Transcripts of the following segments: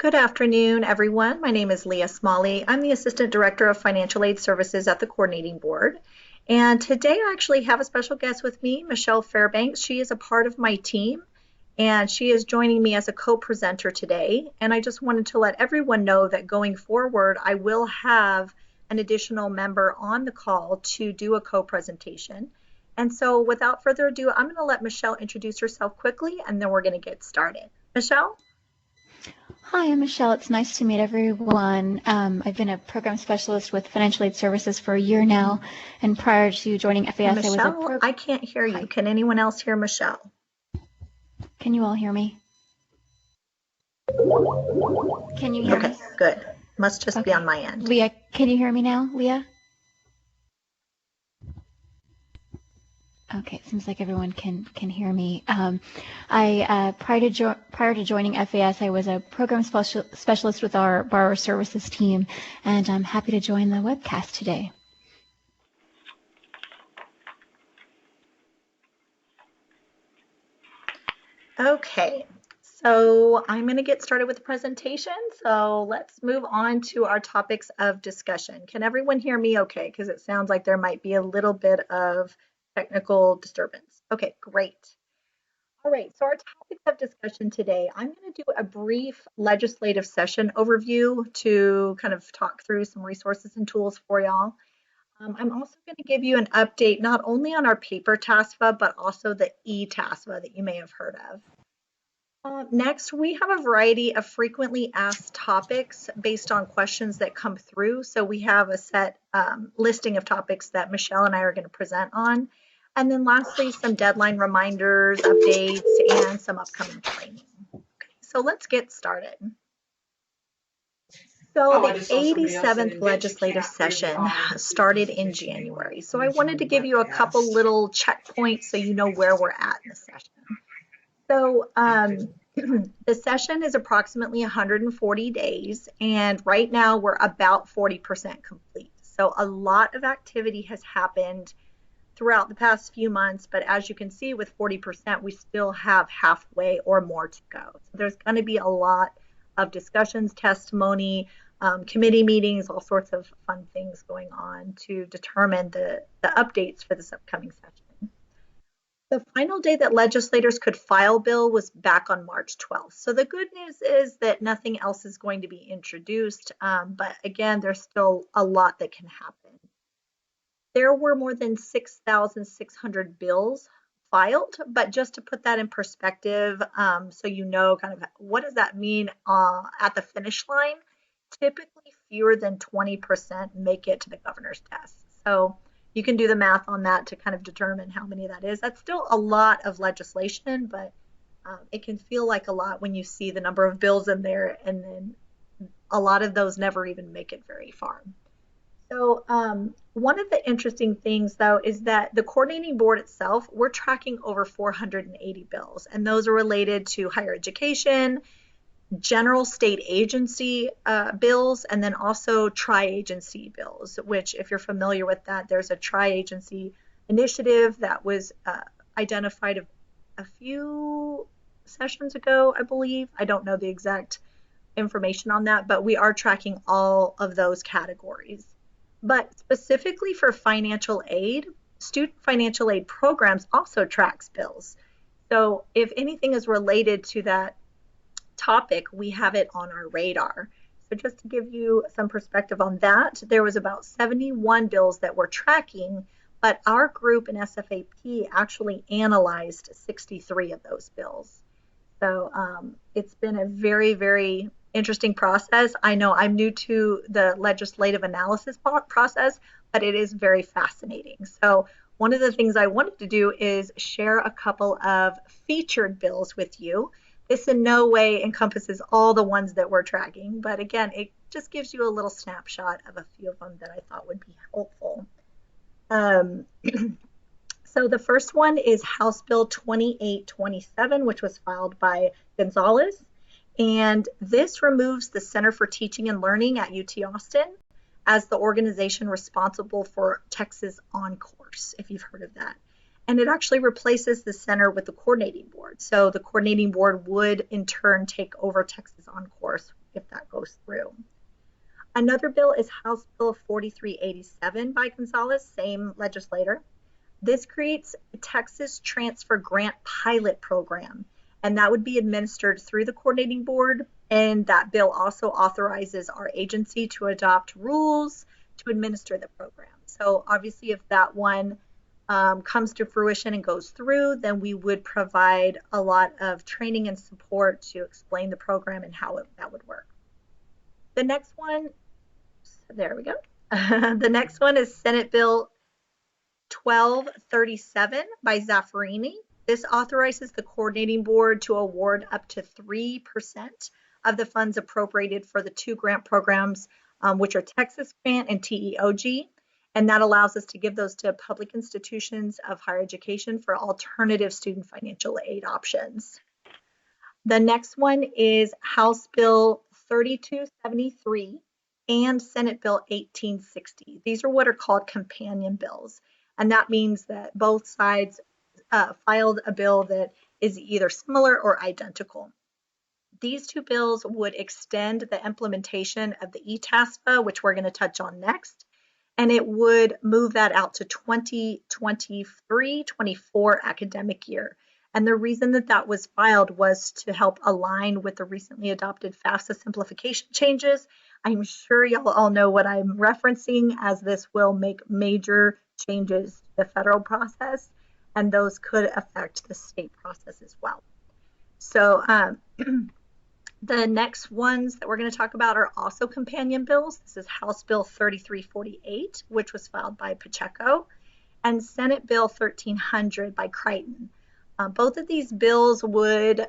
Good afternoon, everyone. My name is Leah Smalley. I'm the Assistant Director of Financial Aid Services at the Coordinating Board. And today I actually have a special guest with me, Michelle Fairbanks. She is a part of my team, and she is joining me as a co-presenter today. And I just wanted to let everyone know that going forward, I will have an additional member on the call to do a co-presentation. And so without further ado, I'm going to let Michelle introduce herself quickly, and then we're going to get started. Michelle? Hi, I'm Michelle. It's nice to meet everyone. I've been a program specialist with Financial Aid Services for a year now, and prior to joining FAS, Michelle, I can't hear you. Hi. Can anyone else hear Michelle? Can you all hear me? Can you hear me? Okay, good. Must just be on my end. Leah, can you hear me now, Leah? Okay, it seems like everyone can hear me. Prior to joining FAS, I was a program specialist with our borrower services team, and I'm happy to join the webcast today. Okay, so I'm going to get started with the presentation. So let's move on to our topics of discussion. Can everyone hear me okay? Because it sounds like there might be a little bit of technical disturbance. Okay, great. All right, so our topics of discussion today, I'm going to do a brief legislative session overview to kind of talk through some resources and tools for y'all. I'm also going to give you an update not only on our paper TASVA, but also the e-TASVA that you may have heard of. Next, we have a variety of frequently asked topics based on questions that come through. So we have a set listing of topics that Michelle and I are going to present on. And then lastly, some deadline reminders, updates, and some upcoming training. Okay, so let's get started. So the 87th legislative session started in January. So I wanted to give you a couple little checkpoints so you know where we're at in the session. So the session is approximately 140 days, and right now we're about 40% complete. So a lot of activity has happened throughout the past few months, but as you can see with 40%, we still have halfway or more to go. So there's going to be a lot of discussions, testimony, committee meetings, all sorts of fun things going on to determine the updates for this upcoming session. The final day that legislators could file bill was back on March 12th. So the good news is that nothing else is going to be introduced, but again, there's still a lot that can happen. There were more than 6,600 bills filed, but just to put that in perspective, so you know kind of what does that mean at the finish line, typically fewer than 20% make it to the governor's desk. So you can do the math on that to kind of determine how many that is. That's still a lot of legislation, but it can feel like a lot when you see the number of bills in there, and then a lot of those never even make it very far. So one of the interesting things, though, is that the coordinating board itself, we're tracking over 480 bills, and those are related to higher education, general state agency bills, and then also tri-agency bills, which if you're familiar with that, there's a tri-agency initiative that was identified a few sessions ago, I believe. I don't know the exact information on that, but we are tracking all of those categories. But specifically for financial aid, student financial aid programs also tracks bills. So if anything is related to that topic, we have it on our radar. So just to give you some perspective on that, there was about 71 bills that we're tracking, but our group in SFAP actually analyzed 63 of those bills. So it's been a very, very interesting process. I know I'm new to the legislative analysis process, but it is very fascinating. So one of the things I wanted to do is share a couple of featured bills with you. This in no way encompasses all the ones that we're tracking, but again, it just gives you a little snapshot of a few of them that I thought would be helpful. So the first one is House Bill 2827, which was filed by Gonzalez. And this removes the Center for Teaching and Learning at UT Austin as the organization responsible for Texas OnCourse, if you've heard of that. And it actually replaces the center with the coordinating board. So the coordinating board would in turn take over Texas OnCourse if that goes through. Another bill is House Bill 4387 by Gonzalez, same legislator. This creates a Texas Transfer Grant Pilot Program, and that would be administered through the coordinating board. And that bill also authorizes our agency to adopt rules to administer the program. So obviously, if that one comes to fruition and goes through, then we would provide a lot of training and support to explain the program and how that would work. The next one, there we go. The next one is Senate Bill 1237 by Zaffarini. This authorizes the coordinating board to award up to 3% of the funds appropriated for the two grant programs, which are Texas Grant and TEOG. And that allows us to give those to public institutions of higher education for alternative student financial aid options. The next one is House Bill 3273 and Senate Bill 1860. These are what are called companion bills. And that means that both sides filed a bill that is either similar or identical. These two bills would extend the implementation of the TASV, which we're going to touch on next, and it would move that out to 2023-24 academic year. And the reason that that was filed was to help align with the recently adopted FAFSA simplification changes. I'm sure y'all all know what I'm referencing, as this will make major changes to the federal process, and those could affect the state process as well. So the next ones that we're going to talk about are also companion bills. This is House Bill 3348, which was filed by Pacheco, and Senate Bill 1300 by Crichton. Both of these bills would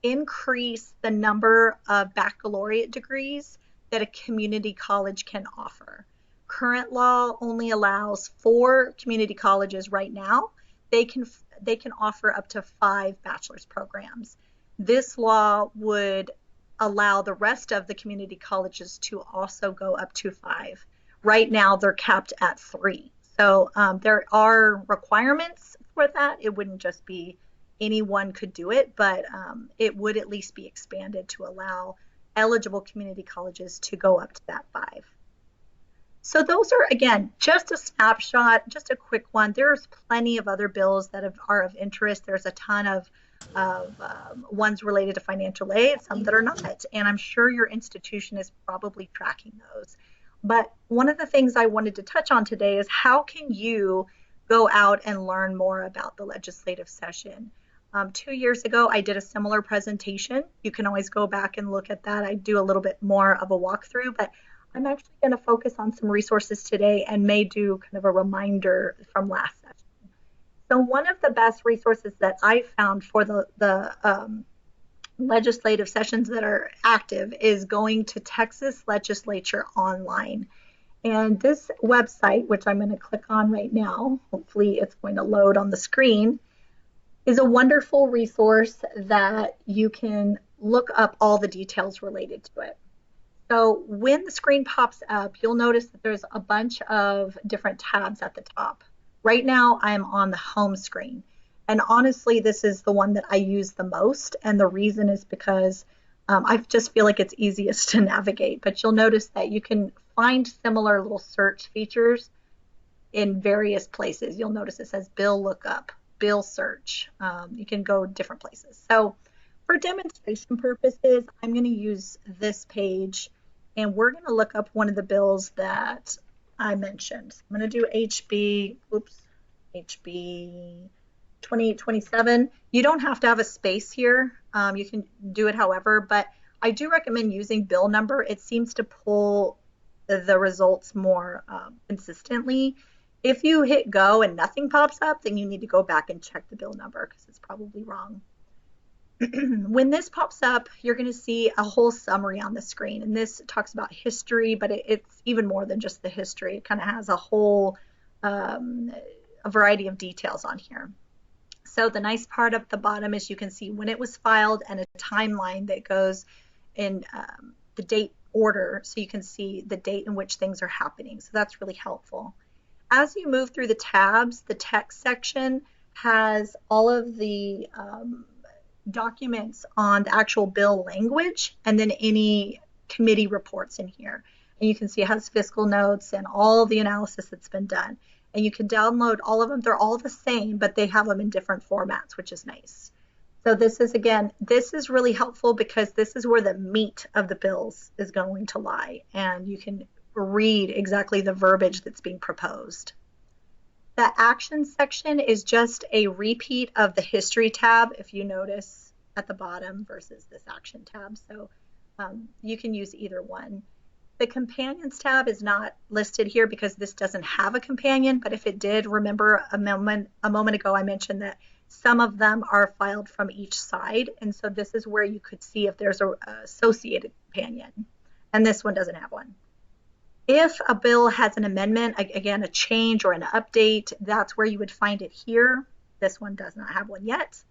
increase the number of baccalaureate degrees that a community college can offer. Current law only allows 4 community colleges right now. They can offer up to 5 bachelor's programs. This law would allow the rest of the community colleges to also go up to 5. Right now, they're capped at 3. So there are requirements for that. It wouldn't just be anyone could do it, but it would at least be expanded to allow eligible community colleges to go up to that 5. So those are, again, just a snapshot, just a quick one. There's plenty of other bills that are of interest. There's a ton of ones related to financial aid, some that are not, and I'm sure your institution is probably tracking those. But one of the things I wanted to touch on today is how can you go out and learn more about the legislative session? 2 years ago, I did a similar presentation. You can always go back and look at that. I do a little bit more of a walkthrough, but I'm actually going to focus on some resources today and may do kind of a reminder from last session. So one of the best resources that I found for the legislative sessions that are active is going to Texas Legislature Online. And this website, which I'm going to click on right now, hopefully it's going to load on the screen, is a wonderful resource that you can look up all the details related to it. So when the screen pops up, you'll notice that there's a bunch of different tabs at the top. Right now, I'm on the home screen. And honestly, this is the one that I use the most. And the reason is because I just feel like it's easiest to navigate. But you'll notice that you can find similar little search features in various places. You'll notice it says bill lookup, bill search. You can go different places. So for demonstration purposes, I'm going to use this page. And we're going to look up one of the bills that I mentioned. So I'm going to do HB 2827. You don't have to have a space here. You can do it however, but I do recommend using bill number. It seems to pull the results more consistently. If you hit go and nothing pops up, then you need to go back and check the bill number because it's probably wrong. When this pops up, you're going to see a whole summary on the screen. And this talks about history, but it's even more than just the history. It kind of has a whole a variety of details on here. So the nice part at the bottom is you can see when it was filed and a timeline that goes in the date order. So you can see the date in which things are happening. So that's really helpful. As you move through the tabs, the text section has all of the documents on the actual bill language and then any committee reports in here. And you can see it has fiscal notes and all the analysis that's been done. And you can download all of them. They're all the same, but they have them in different formats, which is nice. So this is, again, this is really helpful because this is where the meat of the bills is going to lie. And you can read exactly the verbiage that's being proposed. The action section is just a repeat of the history tab, if you notice at the bottom, versus this action tab. So you can use either one. The companions tab is not listed here because this doesn't have a companion, but if it did, remember a moment ago I mentioned that some of them are filed from each side, and so this is where you could see if there's an associated companion, and this one doesn't have one. If a bill has an amendment, again, a change or an update, that's where you would find it here. This one does not have one yet.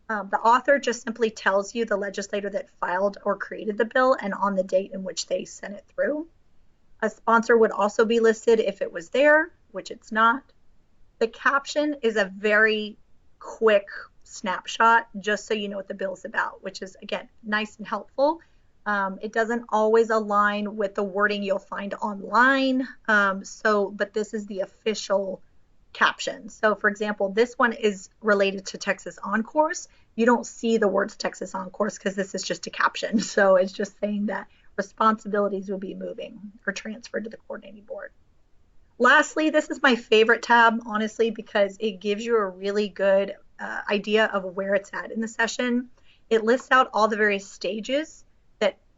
The author just simply tells you the legislator that filed or created the bill and on the date in which they sent it through. A sponsor would also be listed if it was there, which it's not. The caption is a very quick snapshot, just so you know what the bill's about, which is, again, nice and helpful. It doesn't always align with the wording you'll find online, but this is the official caption. So for example, this one is related to Texas Encores. You don't see the words Texas Encores because this is just a caption. So it's just saying that responsibilities will be moving or transferred to the coordinating board. Lastly, this is my favorite tab, honestly, because it gives you a really good idea of where it's at in the session. It lists out all the various stages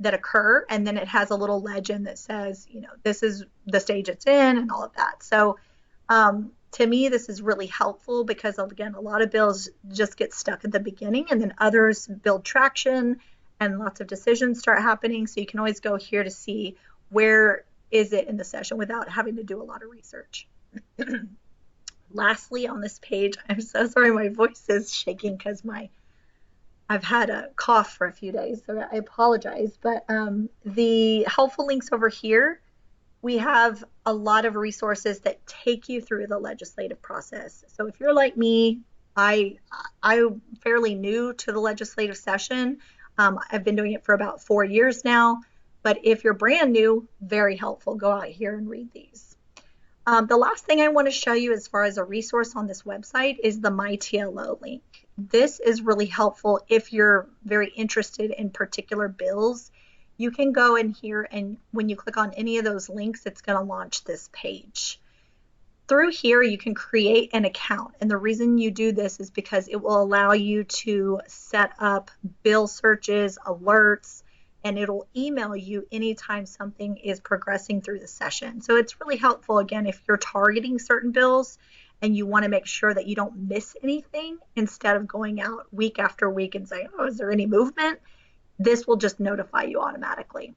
that occur, and then it has a little legend that says, you know, this is the stage it's in and all of that. So to me, this is really helpful because, again, a lot of bills just get stuck at the beginning and then others build traction and lots of decisions start happening. So you can always go here to see where is it in the session without having to do a lot of research. Lastly, on this page, I'm so sorry my voice is shaking because I've had a cough for a few days, so I apologize. But the helpful links over here, we have a lot of resources that take you through the legislative process. So if you're like me, I'm fairly new to the legislative session. I've been doing it for about 4 years now. But if you're brand new, very helpful. Go out here and read these. The last thing I want to show you as far as a resource on this website is the MyTLO link. This is really helpful if you're very interested in particular bills. You can go in here, and when you click on any of those links, it's going to launch this page. Through here, you can create an account, and the reason you do this is because it will allow you to set up bill searches, alerts, and it'll email you anytime something is progressing through the session. So it's really helpful, again, if you're targeting certain bills and you want to make sure that you don't miss anything instead of going out week after week and saying, oh, is there any movement? This will just notify you automatically.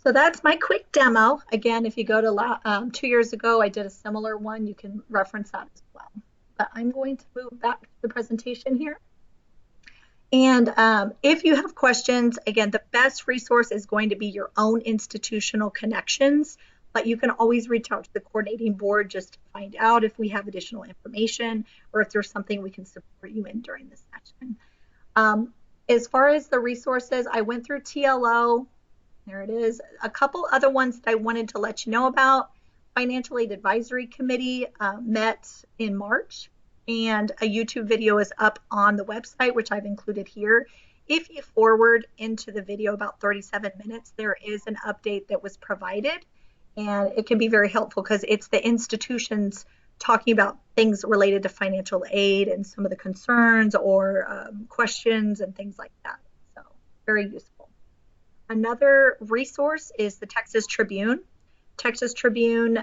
So that's my quick demo. Again, if you go to 2 years ago, I did a similar one. You can reference that as well. But I'm going to move back to the presentation here. And if you have questions, again, the best resource is going to be your own institutional connections, but you can always reach out to the coordinating board just to find out if we have additional information or if there's something we can support you in during this session. As far as the resources, I went through TLO. There it is. A couple other ones that I wanted to let you know about. Financial Aid Advisory Committee met in March. And a YouTube video is up on the website, which I've included here. If you forward into the video about 37 minutes, there is an update that was provided, and it can be very helpful because it's the institutions talking about things related to financial aid and some of the concerns or questions and things like that. So very useful. Another resource is the Texas Tribune. Texas Tribune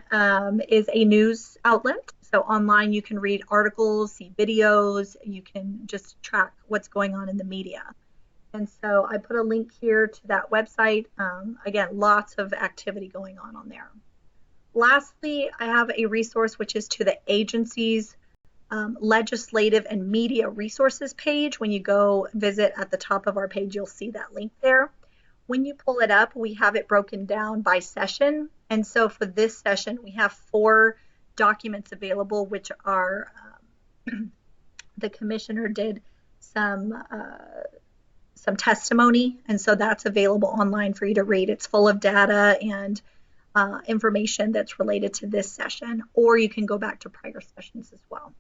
is a news outlet. So online you can read articles, see videos, you can just track what's going on in the media. And so I put a link here to that website. Again, lots of activity going on there. Lastly, I have a resource which is to the agency's legislative and media resources page. When you go visit at the top of our page, you'll see that link there. When you pull it up, we have it broken down by session. And so for this session, we have 4 documents available, which are the commissioner did some testimony, and so that's available online for you to read. It's full of data and information that's related to this session, or you can go back to prior sessions as well.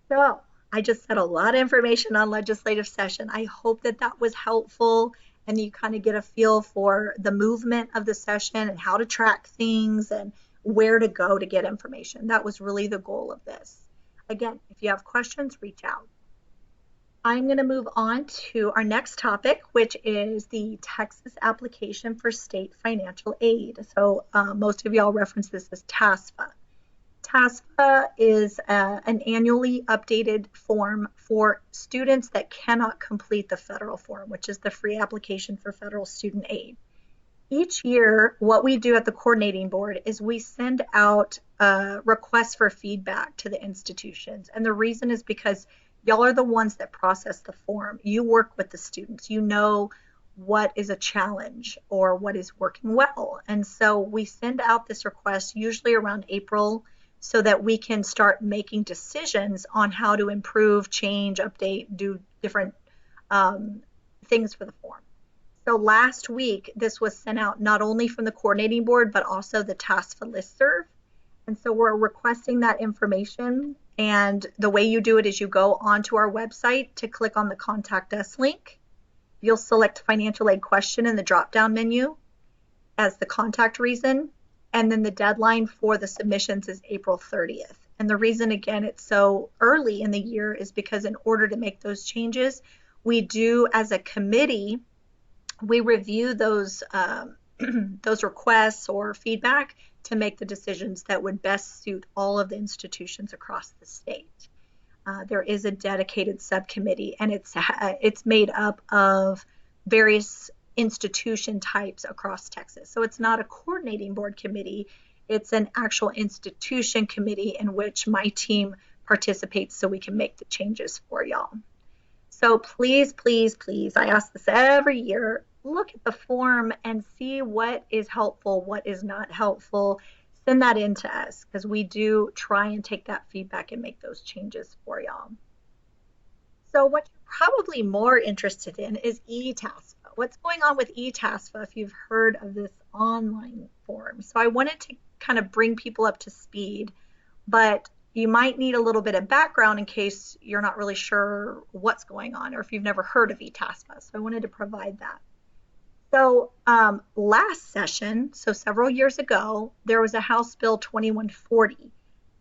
So I just said a lot of information on legislative session. I hope that that was helpful and you kind of get a feel for the movement of the session and how to track things and where to go to get information. That was really the goal of this. Again, if you have questions, reach out. I'm going to move on to our next topic, which is the Texas application for state financial aid. So most of y'all reference this as TASFA. TASFA is an annually updated form for students that cannot complete the federal form, which is the free application for federal student aid. Each year, what we do at the coordinating board is we send out requests for feedback to the institutions. And the reason is because y'all are the ones that process the form. You work with the students. You know what is a challenge or what is working well. And so we send out this request usually around April so that we can start making decisions on how to improve, change, update, do different things for the form. So last week, this was sent out not only from the coordinating board, but also the TASFA listserv. And so we're requesting that information. And the way you do it is you go onto our website to click on the Contact Us link. You'll select financial aid question in the drop-down menu as the contact reason. And then the deadline for the submissions is April 30th. And the reason, again, it's so early in the year is because in order to make those changes, we do, as a committee, we review those those requests or feedback to make the decisions that would best suit all of the institutions across the state. There is a dedicated subcommittee, and it's made up of various institution types across Texas. So it's not a coordinating board committee, it's an actual institution committee in which my team participates so we can make the changes for y'all. So please, please, please, I ask this every year, look at the form and see what is helpful, what is not helpful. Send that in to us because we do try and take that feedback and make those changes for y'all. So what you're probably more interested in is eTASFA. What's going on with eTASFA if you've heard of this online form? So I wanted to kind of bring people up to speed, but you might need a little bit of background in case you're not really sure what's going on or if you've never heard of eTASFA. So I wanted to provide that. So last session, so several years ago, there was a House Bill 2140,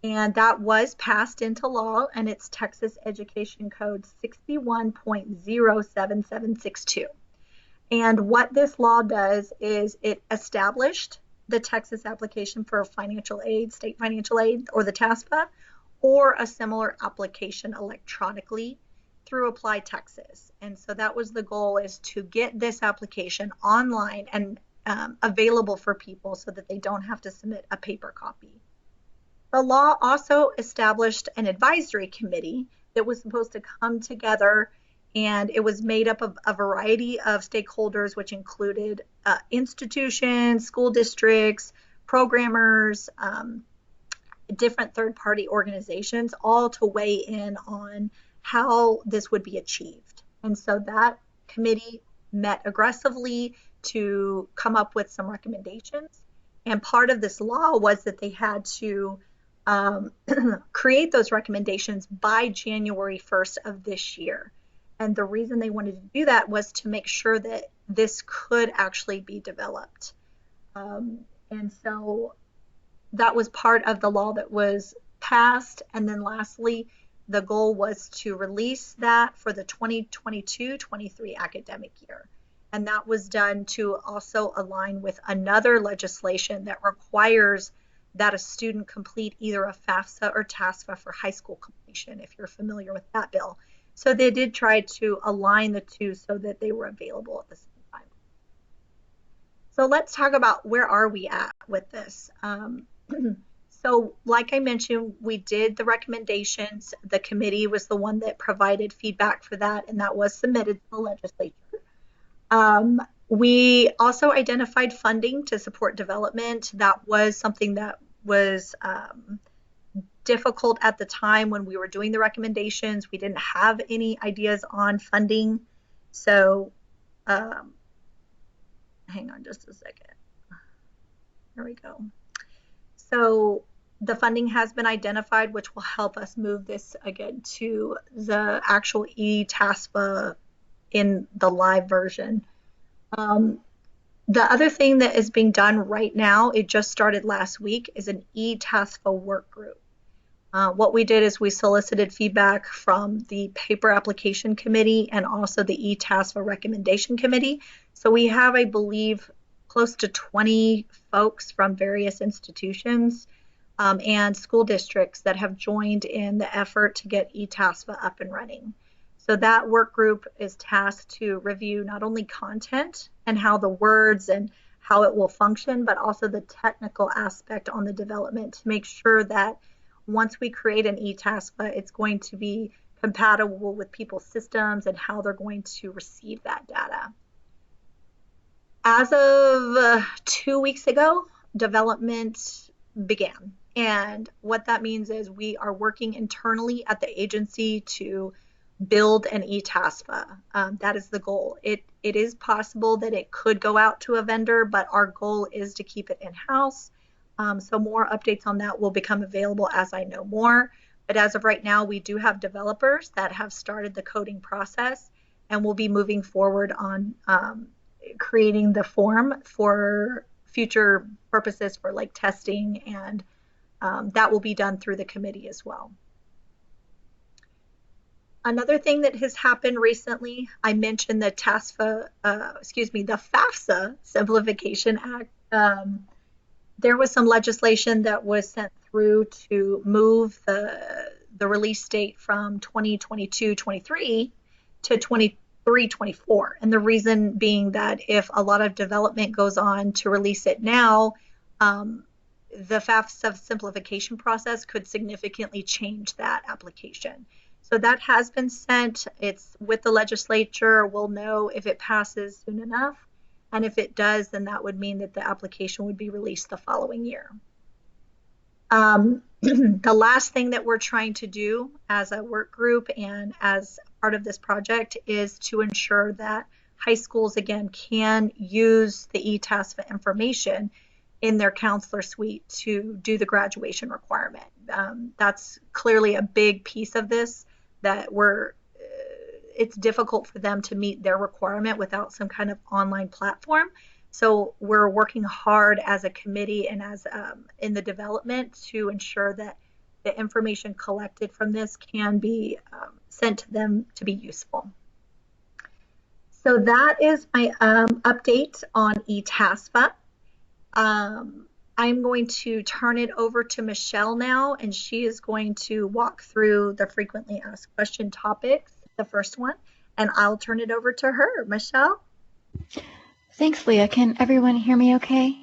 and that was passed into law, and it's Texas Education Code 61.07762. And what this law does is it established the Texas application for financial aid, state financial aid, or the TASFA, or a similar application electronically through Apply Texas. And so that was the goal, is to get this application online and available for people so that they don't have to submit a paper copy. The law also established an advisory committee that was supposed to come together, and it was made up of a variety of stakeholders, which included institutions, school districts, programmers, different third-party organizations, all to weigh in on how this would be achieved. And so that committee met aggressively to come up with some recommendations. And part of this law was that they had to create those recommendations by January 1st of this year. And the reason they wanted to do that was to make sure that this could actually be developed. And so that was part of the law that was passed. And then lastly, the goal was to release that for the 2022-23 academic year. And that was done to also align with another legislation that requires that a student complete either a FAFSA or TASFA for high school completion, if you're familiar with that bill. So they did try to align the two so that they were available at the same time. So let's talk about where are we at with this. So like I mentioned, we did the recommendations. The committee was the one that provided feedback for that, and that was submitted to the legislature. We also identified funding to support development. That was something that was difficult at the time when we were doing the recommendations. We didn't have any ideas on funding. So hang on just a second. There we go. So the funding has been identified, which will help us move this again to the actual eTASVA in the live version. The other thing that is being done right now, it just started last week, is an eTASVA work group. What we did is we solicited feedback from the paper application committee and also the eTASVA recommendation committee. So we have, I believe, close to 20 folks from various institutions and school districts that have joined in the effort to get eTASVA up and running. So that work group is tasked to review not only content and how the words and how it will function, but also the technical aspect on the development to make sure that once we create an eTASVA, it's going to be compatible with people's systems and how they're going to receive that data. As of 2 weeks ago, development began. And what that means is we are working internally at the agency to build an eTASVA. That is the goal. It is possible that it could go out to a vendor, but our goal is to keep it in-house. So more updates on that will become available as I know more. But as of right now, we do have developers that have started the coding process, and we'll be moving forward on creating the form for future purposes for like testing, and that will be done through the committee as well. Another thing that has happened recently, I mentioned the the FAFSA Simplification Act. There was some legislation that was sent through to move the release date from 2022-23 to 23-24. And the reason being that if a lot of development goes on to release it now, the FAFSA simplification process could significantly change that application. So that has been sent. It's with the legislature. We'll know if it passes soon enough. And if it does, then that would mean that the application would be released the following year. The last thing that we're trying to do as a work group and as part of this project is to ensure that high schools, again, can use the eTASVA information in their counselor suite to do the graduation requirement. That's clearly a big piece of this, that it's difficult for them to meet their requirement without some kind of online platform. So we're working hard as a committee and as in the development to ensure that the information collected from this can be sent to them to be useful. So that is my update on eTASVA. I'm going to turn it over to Michelle now, and she is going to walk through the frequently asked question topics, the first one, and I'll turn it over to her. Michelle? Thanks, Leah. Can everyone hear me okay?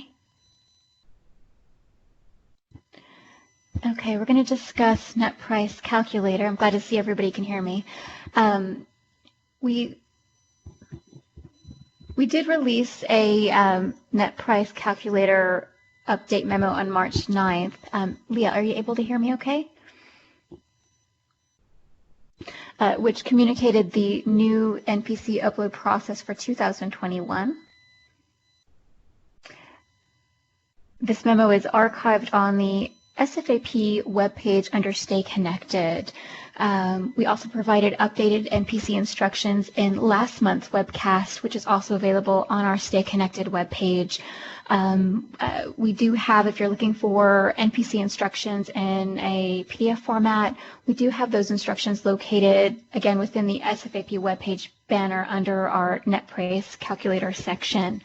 Okay, we're going to discuss net price calculator. I'm glad to see everybody can hear me. We did release a net price calculator update memo on March 9th. Leah, are you able to hear me okay? Which communicated the new NPC upload process for 2021. This memo is archived on the SFAP webpage under Stay Connected. We also provided updated NPC instructions in last month's webcast, which is also available on our Stay Connected webpage. We do have, if you're looking for NPC instructions in a PDF format, we do have those instructions located, again, within the SFAP webpage banner under our net price calculator section.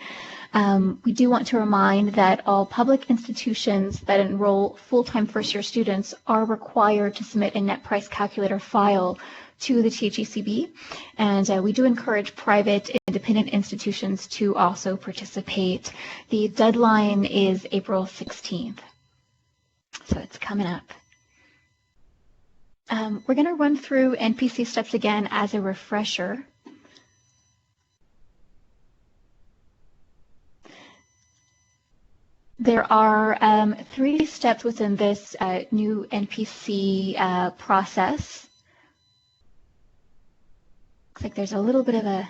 We do want to remind that all public institutions that enroll full-time first-year students are required to submit a net price calculator file to the THECB, and we do encourage private independent institutions to also participate. The deadline is April 16th, so it's coming up. We're going to run through NPC steps again as a refresher. There are 3 steps within this new NPC process. Looks like there's a little bit of a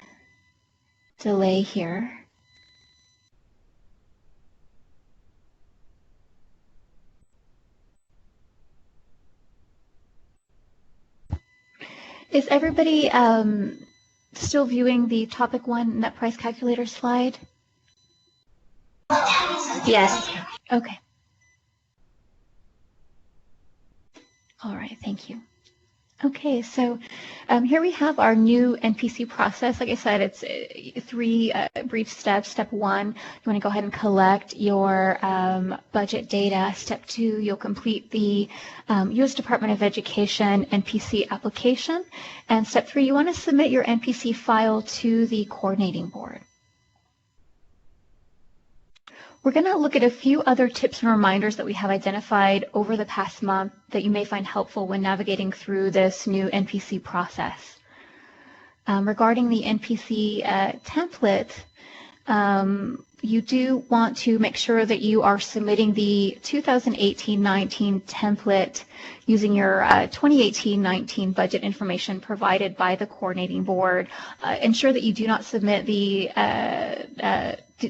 delay here. Is everybody still viewing the topic 1 net price calculator slide? Yes. Okay. All right, thank you. Okay, so here we have our new NPC process. Like I said, it's 3 brief steps. Step 1, you want to go ahead and collect your budget data. Step 2, you'll complete the U.S. Department of Education NPC application. And step 3, you want to submit your NPC file to the coordinating board. We're going to look at a few other tips and reminders that we have identified over the past month that you may find helpful when navigating through this new NPC process. Regarding the NPC template, you do want to make sure that you are submitting the 2018-19 template using your 2018-19 budget information provided by the coordinating board. Ensure that you do not submit the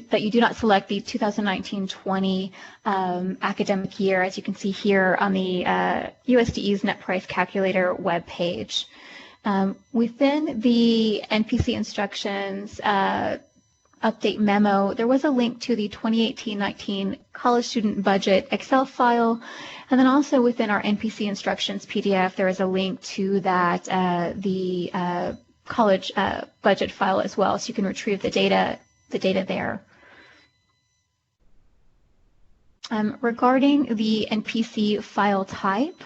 that you do not select the 2019-20 academic year, as you can see here on the USDE's Net Price Calculator webpage. Within the NPC instructions update memo, there was a link to the 2018-19 college student budget Excel file, and then also within our NPC instructions PDF, there is a link to that the college budget file as well, so you can retrieve the data there. Regarding the NPC file type,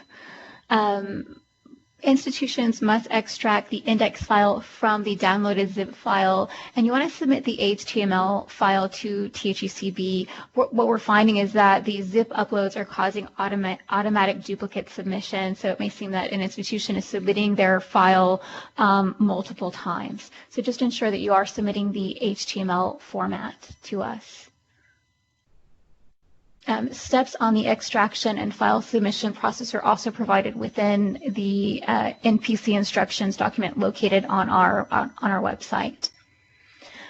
institutions must extract the index file from the downloaded zip file, and you want to submit the HTML file to THECB. What we're finding is that the zip uploads are causing automatic duplicate submission, so it may seem that an institution is submitting their file multiple times. So just ensure that you are submitting the HTML format to us. Steps on the extraction and file submission process are also provided within the NPC instructions document located on our website.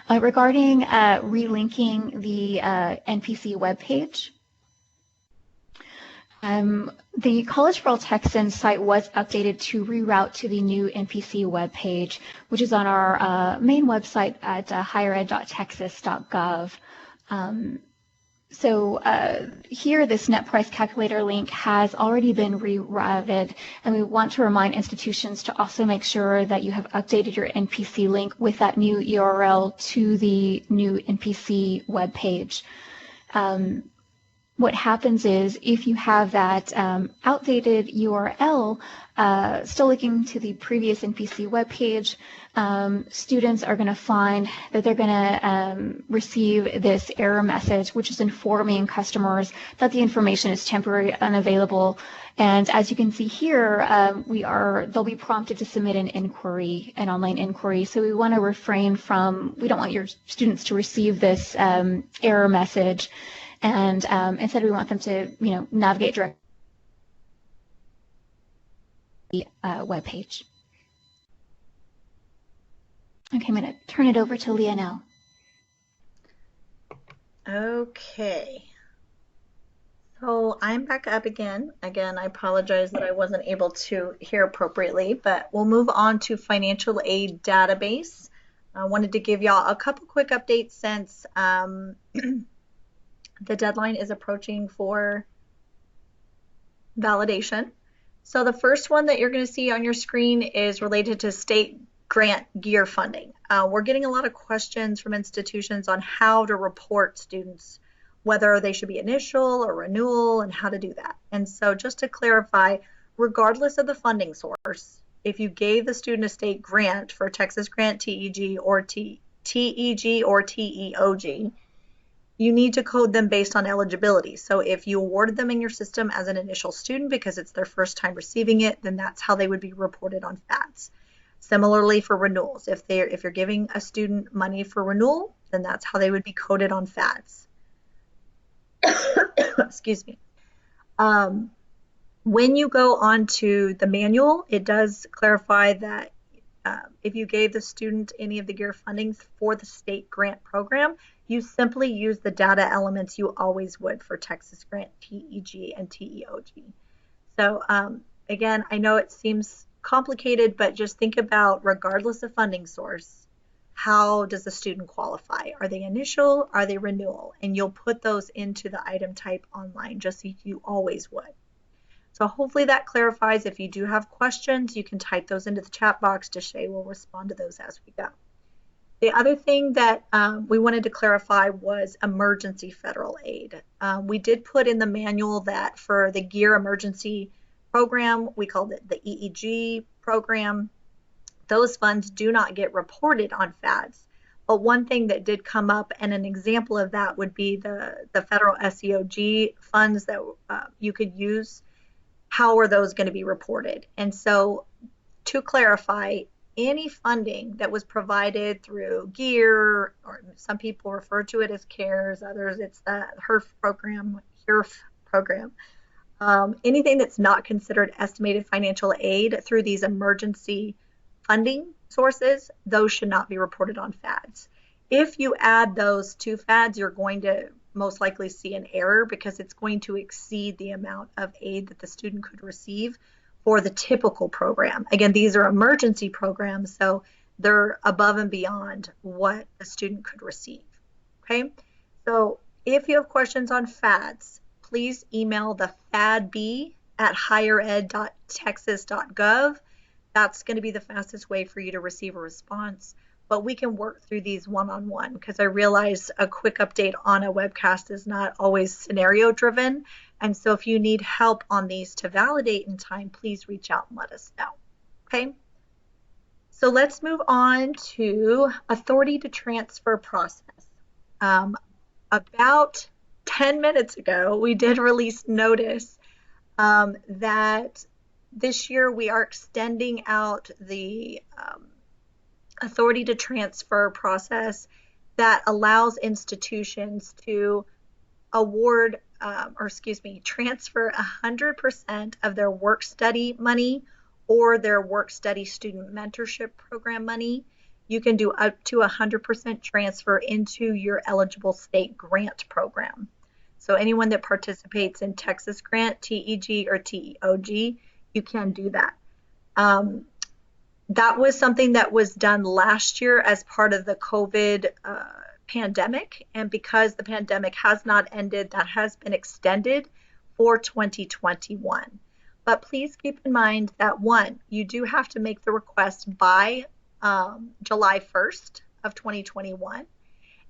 Regarding relinking the NPC webpage, the College for All Texans site was updated to reroute to the new NPC webpage, which is on our main website at highered.texas.gov. So here, this net price calculator link has already been rerouted, and we want to remind institutions to also make sure that you have updated your NPC link with that new URL to the new NPC webpage. What happens is if you have that outdated URL still linking to the previous NPC webpage, students are going to find that they're going to receive this error message, which is informing customers that the information is temporarily unavailable. And as you can see here, they'll be prompted to submit an inquiry, an online inquiry. So we want to refrain from, we don't want your students to receive this error message. And instead, we want them to, navigate directly to the webpage. Okay, I'm going to turn it over to Leah now. Okay. So I'm back up again. Again, I apologize that I wasn't able to hear appropriately, but we'll move on to financial aid database. I wanted to give y'all a couple quick updates since the deadline is approaching for validation. So the first one that you're going to see on your screen is related to state grant gear funding. We're getting a lot of questions from institutions on how to report students, whether they should be initial or renewal, and how to do that. And so just to clarify, regardless of the funding source, if you gave the student a state grant for Texas Grant, TEG or TEOG, you need to code them based on eligibility. So if you awarded them in your system as an initial student because it's their first time receiving it, then that's how they would be reported on FATS. Similarly for renewals, if you're giving a student money for renewal, then that's how they would be coded on FATS. Excuse me. When you go onto the manual, it does clarify that if you gave the student any of the GEAR funding for the state grant program, you simply use the data elements you always would for Texas Grant, TEG, and TEOG. So again, I know it seems complicated, but just think about, regardless of funding source, how does the student qualify? Are they initial? Are they renewal? And you'll put those into the item type online, just like you always would. So hopefully that clarifies. If you do have questions, you can type those into the chat box. Deshay will respond to those as we go. The other thing that we wanted to clarify was emergency federal aid. We did put in the manual that for the GEAR emergency program, we called it the EEG program, those funds do not get reported on FADS. But one thing that did come up, and an example of that would be the federal SEOG funds that you could use. How are those going to be reported? And so to clarify, any funding that was provided through GEAR, or some people refer to it as CARES, others it's the HERF program, anything that's not considered estimated financial aid through these emergency funding sources, those should not be reported on FADS. If you add those to FADS, you're going to most likely see an error because it's going to exceed the amount of aid that the student could receive for the typical program. Again, these are emergency programs, so they're above and beyond what a student could receive. Okay, so if you have questions on FADS, please email the fadb@highered.texas.gov. That's going to be the fastest way for you to receive a response. But we can work through these one-on-one because I realize a quick update on a webcast is not always scenario driven. And so if you need help on these to validate in time, please reach out and let us know. Okay. So let's move on to authority to transfer process. About 10 minutes ago, we did release notice that this year we are extending out the authority to transfer process that allows institutions to award transfer 100% of their work study money or their work study student mentorship program money. You can do up to 100% transfer into your eligible state grant program. So anyone that participates in Texas Grant, TEG, or TEOG, you can do that. That was something that was done last year as part of the COVID pandemic. And because the pandemic has not ended, that has been extended for 2021. But please keep in mind that, one, you do have to make the request by July 1st of 2021.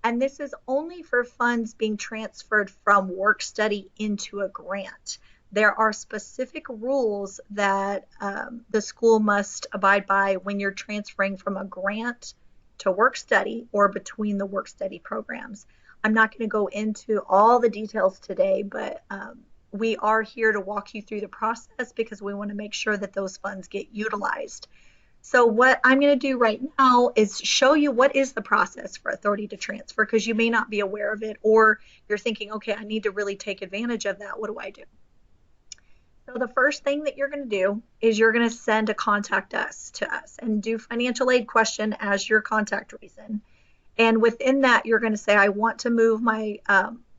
And this is only for funds being transferred from work study into a grant. There are specific rules that the school must abide by when you're transferring from a grant to work study or between the work study programs. I'm not going to go into all the details today, but we are here to walk you through the process because we want to make sure that those funds get utilized. So what I'm going to do right now is show you what is the process for authority to transfer, because you may not be aware of it, or you're thinking, okay, I need to really take advantage of that. What do I do? So the first thing that you're going to do is you're going to send a contact us to us and do financial aid question as your contact reason. And within that, you're going to say, I want to move my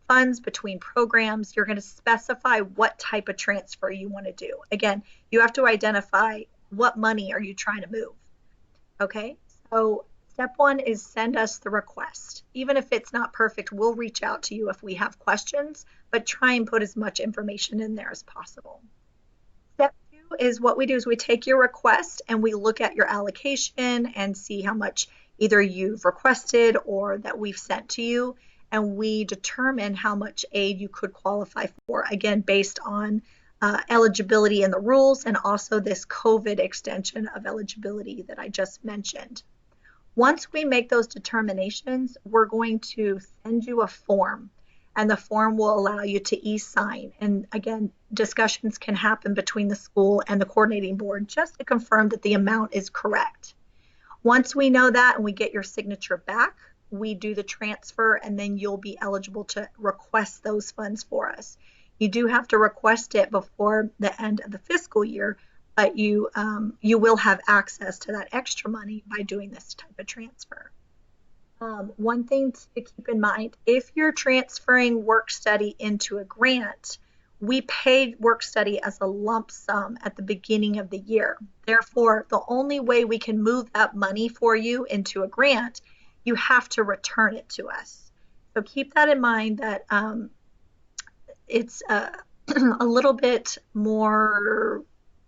funds between programs. You're going to specify what type of transfer you want to do. Again, you have to identify what money are you trying to move. Okay, so step one is send us the request. Even if it's not perfect, we'll reach out to you if we have questions, but try and put as much information in there as possible. Step two is what we do is we take your request and we look at your allocation and see how much either you've requested or that we've sent to you, and we determine how much aid you could qualify for, again, based on eligibility in the rules and also this COVID extension of eligibility that I just mentioned. Once we make those determinations, we're going to send you a form, and the form will allow you to e-sign. And again, discussions can happen between the school and the coordinating board just to confirm that the amount is correct. Once we know that and we get your signature back, we do the transfer, and then you'll be eligible to request those funds for us. You do have to request it before the end of the fiscal year, but you will have access to that extra money by doing this type of transfer. One thing to keep in mind, if you're transferring work study into a grant, we pay work study as a lump sum at the beginning of the year. Therefore, the only way we can move that money for you into a grant, you have to return it to us. So keep that in mind, that it's a little bit more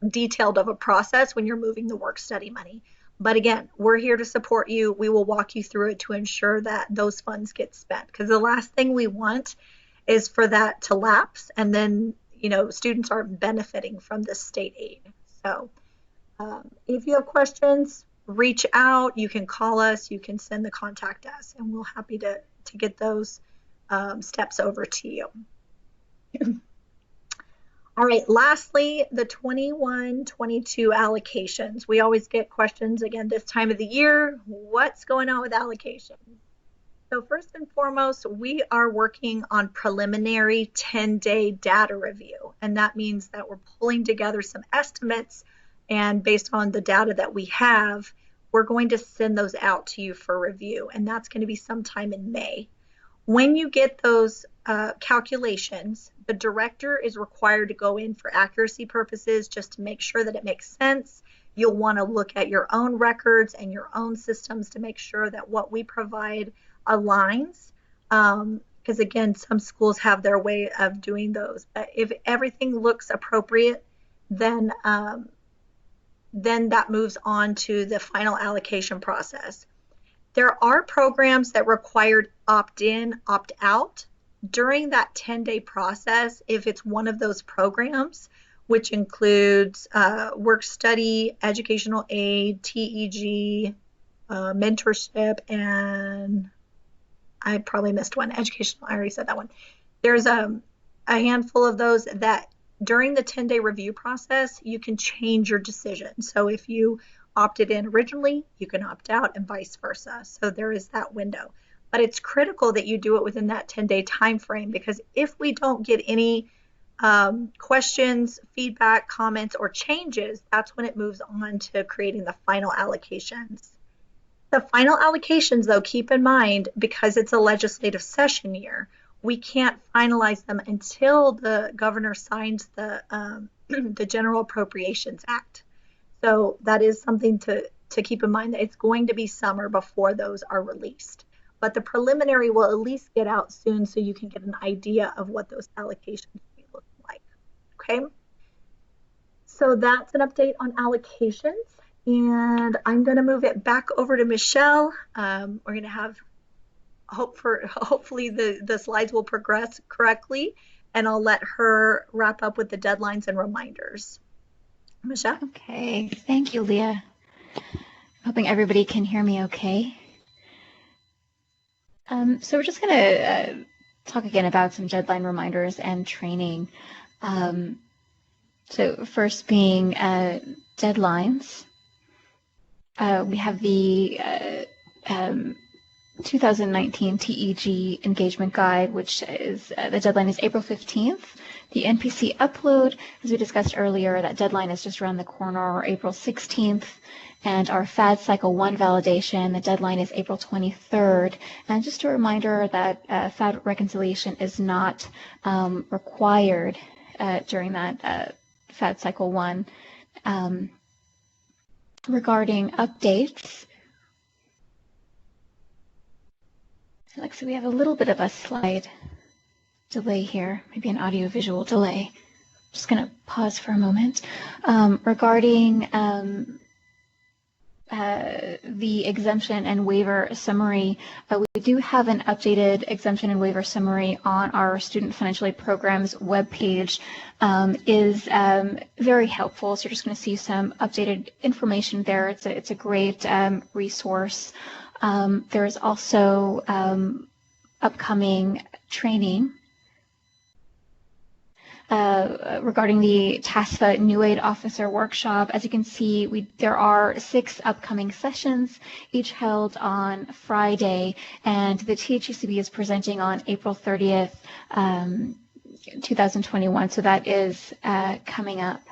detailed of a process when you're moving the work study money. But again, we're here to support you. We will walk you through it to ensure that those funds get spent, because the last thing we want is for that to lapse, and then students aren't benefiting from this state aid. So if you have questions, reach out. You can call us, you can send the contact us, and we're happy to get those steps over to you. All right, lastly, the 21-22 allocations. We always get questions again this time of the year. What's going on with allocations? So first and foremost, we are working on preliminary 10-day data review. And that means that we're pulling together some estimates, and based on the data that we have, we're going to send those out to you for review. And that's going to be sometime in May. When you get those calculations, the director is required to go in for accuracy purposes just to make sure that it makes sense. You'll want to look at your own records and your own systems to make sure that what we provide aligns, because again, some schools have their way of doing those. But if everything looks appropriate, then that moves on to the final allocation process. There are programs that require opt-in, opt-out. During that 10-day process, if it's one of those programs, which includes work study, educational aid, TEG, mentorship, and I probably missed one, educational, I already said that one. There's a handful of those that during the 10-day review process, you can change your decision. So if you opted in originally, you can opt out, and vice versa. So there is that window. But it's critical that you do it within that 10-day time frame, because if we don't get any questions, feedback, comments, or changes, that's when it moves on to creating the final allocations. The final allocations, though, keep in mind, because it's a legislative session year, we can't finalize them until the governor signs the the General Appropriations Act. So that is something to keep in mind, that it's going to be summer before those are released. But the preliminary will at least get out soon, so you can get an idea of what those allocations will be looking like. Okay? So that's an update on allocations. And I'm going to move it back over to Michelle. We're going to have hopefully the slides will progress correctly, and I'll let her wrap up with the deadlines and reminders. Michelle? Okay, thank you, Leah. Hoping everybody can hear me okay. So we're just going to talk again about some deadline reminders and training. So first being deadlines. We have the 2019 TEG engagement guide, which is the deadline is April 15th. The NPC upload, as we discussed earlier, that deadline is just around the corner, April 16th. And our FAD Cycle 1 validation, the deadline is April 23rd. And just a reminder that FAD reconciliation is not required during that FAD Cycle 1. Regarding updates, Alexa, we have a little bit of a slide delay here, maybe an audio-visual delay. Just going to pause for a moment. Regarding the exemption and waiver summary, we do have an updated exemption and waiver summary on our Student Financial Aid Programs webpage. Is very helpful. So you're just going to see some updated information there. It's a great resource. There's also upcoming training. regarding the TASV New Aid Officer Workshop. As you can see, there are 6 upcoming sessions, each held on Friday, and the THECB is presenting on April 30th, 2021, so that is coming up.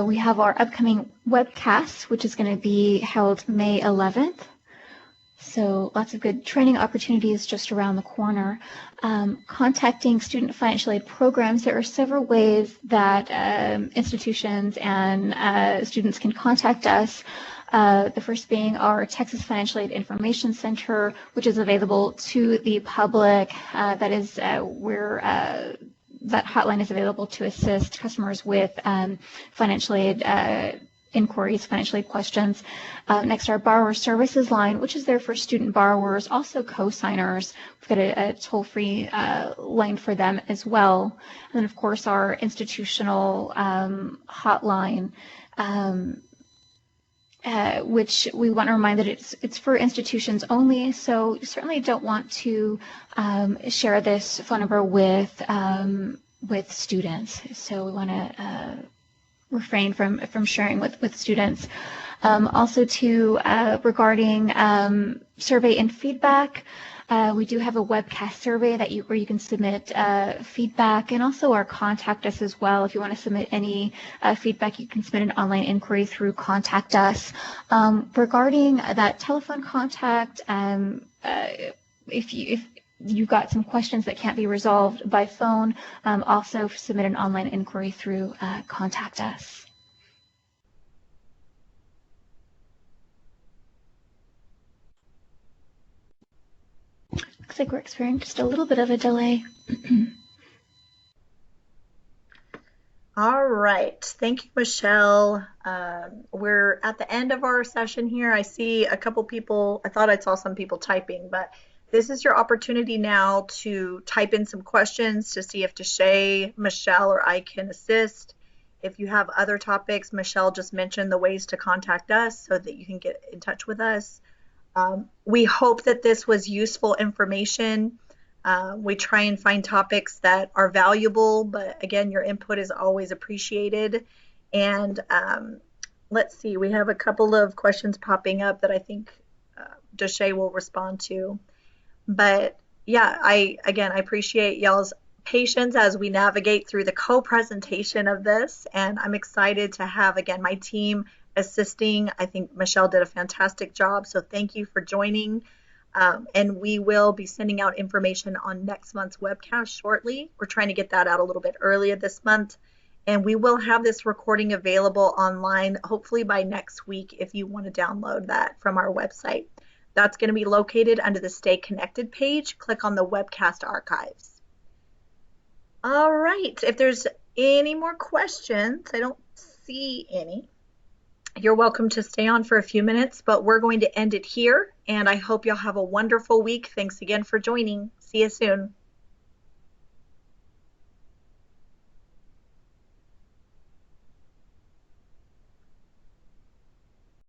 We have our upcoming webcast, which is going to be held May 11th. So lots of good training opportunities just around the corner. Contacting student financial aid programs, there are several ways that institutions and students can contact us. The first being our Texas Financial Aid Information Center, which is available to the public. That is where that hotline is available to assist customers with financial aid inquiries, financial aid questions. Next, our borrower services line, which is there for student borrowers, also co-signers. We've got a toll-free line for them as well. And then, of course, our institutional hotline, which we want to remind that it's for institutions only. So you certainly don't want to share this phone number with students. So we want to refrain from sharing with students. Also, regarding survey and feedback, we do have a webcast survey where you can submit feedback, and also our contact us as well. If you want to submit any feedback, you can submit an online inquiry through Contact Us. Regarding that telephone contact, if you've got some questions that can't be resolved by phone, also submit an online inquiry through Contact Us. Looks like we're experiencing just a little bit of a delay. All right. Thank you, Michelle. We're at the end of our session here. I see a couple people. I thought I saw some people typing, but this is your opportunity now to type in some questions to see if Deshay, Michelle, or I can assist. If you have other topics, Michelle just mentioned the ways to contact us so that you can get in touch with us. We hope that this was useful information. We try and find topics that are valuable, but again, your input is always appreciated. And let's see, we have a couple of questions popping up that I think Deshay will respond to. But yeah, I appreciate y'all's patience as we navigate through the co-presentation of this. And I'm excited to have, again, my team assisting. I think Michelle did a fantastic job. So thank you for joining. And we will be sending out information on next month's webcast shortly. We're trying to get that out a little bit earlier this month. And we will have this recording available online, hopefully by next week, if you want to download that from our website. That's going to be located under the Stay Connected page. Click on the Webcast Archives. All right. If there's any more questions, I don't see any. You're welcome to stay on for a few minutes, but we're going to end it here. And I hope you'll have a wonderful week. Thanks again for joining. See you soon.